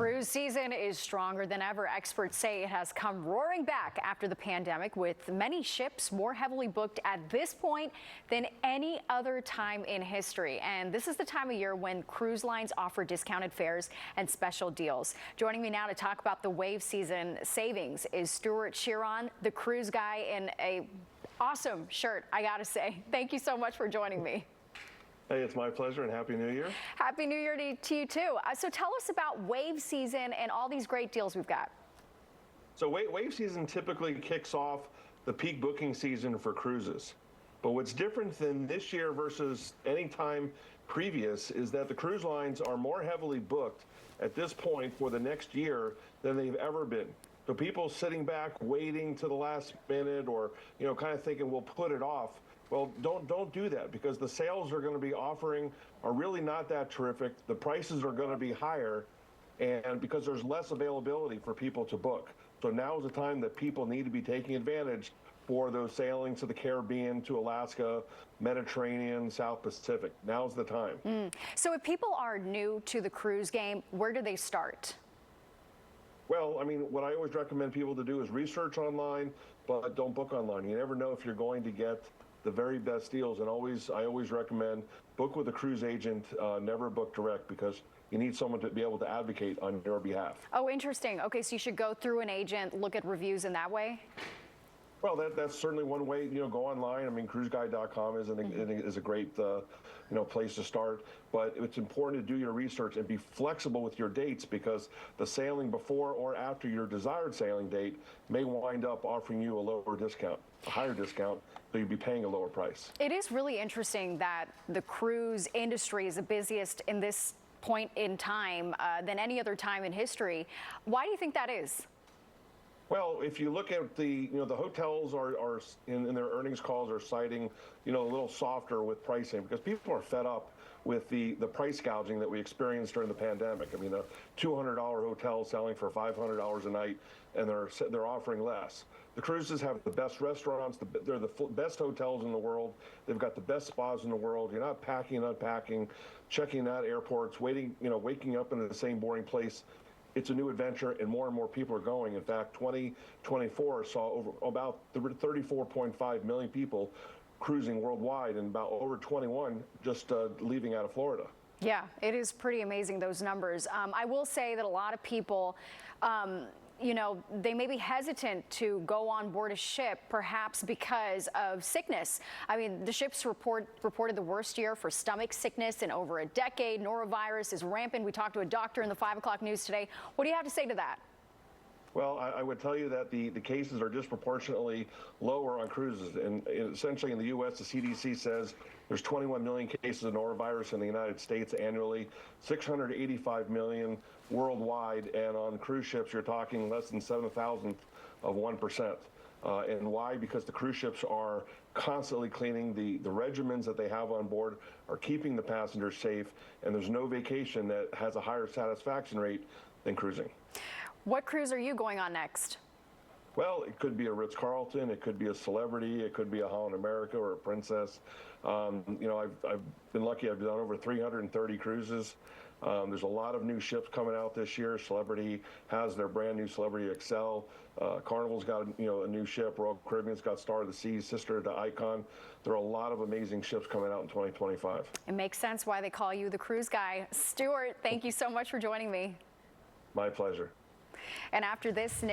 Cruise season is stronger than ever. Experts say it has come roaring back after the pandemic, with many ships more heavily booked at this point than any other time in history. And this is the time of year when cruise lines offer discounted fares and special deals. Joining me now to talk about the wave season savings is Stuart Chiron, the cruise guy, in a awesome shirt, I gotta say. Thank you so much for joining me. Hey, it's my pleasure, and Happy New Year. Happy New Year to you too. So tell us about wave season and all these great deals we've got. So wave season typically kicks off the peak booking season for cruises. But what's different than this year versus any time previous is that the cruise lines are more heavily booked at this point for the next year than they've ever been. So people sitting back waiting to the last minute, or kind of thinking we'll put it off. Well, don't do that, because the sales they're going to be offering are really not that terrific. The prices are going to be higher, and because there's less availability for people to book. So now is the time that people need to be taking advantage for those sailings to the Caribbean, to Alaska, Mediterranean, South Pacific. Now's the time. So if people are new to the cruise game, where do they start? Well, I mean, what I always recommend people to do is research online, but don't book online. You never know if you're going to get the very best deals, and I always recommend book with a cruise agent, never book direct, because you need someone to be able to advocate on your behalf. Oh, interesting. Okay, so you should go through an agent, look at reviews in that way? Well, that's certainly one way. Go online. I mean, CruiseGuy.com is a great place to start. But it's important to do your research and be flexible with your dates, because the sailing before or after your desired sailing date may wind up offering you a lower discount, a higher discount, so you'd be paying a lower price. It is really interesting that the cruise industry is the busiest in this point in time than any other time in history. Why do you think that is? Well, if you look at the hotels are in their earnings calls are citing, a little softer with pricing, because people are fed up with the price gouging that we experienced during the pandemic. I mean, a $200 hotel selling for $500 a night, and they're offering less. The cruises have the best restaurants. They're the best hotels in the world. They've got the best spas in the world. You're not packing and unpacking, checking out airports, waking up in the same boring place. It's a new adventure, and more people are going. In fact, 2024 saw about 34.5 million people cruising worldwide, and about over 21 just leaving out of Florida. Yeah, it is pretty amazing, those numbers. I will say that a lot of people, they may be hesitant to go on board a ship, perhaps because of sickness. I mean, the ships reported the worst year for stomach sickness in over a decade. Norovirus is rampant. We talked to a doctor in the 5 o'clock news today. What do you have to say to that? Well, I would tell you that the cases are disproportionately lower on cruises. And essentially in the U.S., the CDC says there's 21 million cases of norovirus in the United States annually, 685 million worldwide. And on cruise ships, you're talking less than 7,000 of 1%. And why? Because the cruise ships are constantly cleaning. The regimens that they have on board are keeping the passengers safe. And there's no vacation that has a higher satisfaction rate than cruising. What cruise are you going on next? Well, it could be a Ritz-Carlton, it could be a Celebrity, it could be a Holland America or a Princess. I've been lucky. I've done over 330 cruises. There's a lot of new ships coming out this year. Celebrity has their brand new Celebrity Excel. Carnival's got a new ship. Royal Caribbean's got Star of the Seas, sister to Icon. There are a lot of amazing ships coming out in 2025. It makes sense why they call you the cruise guy. Stuart, thank you so much for joining me. My pleasure. And after this,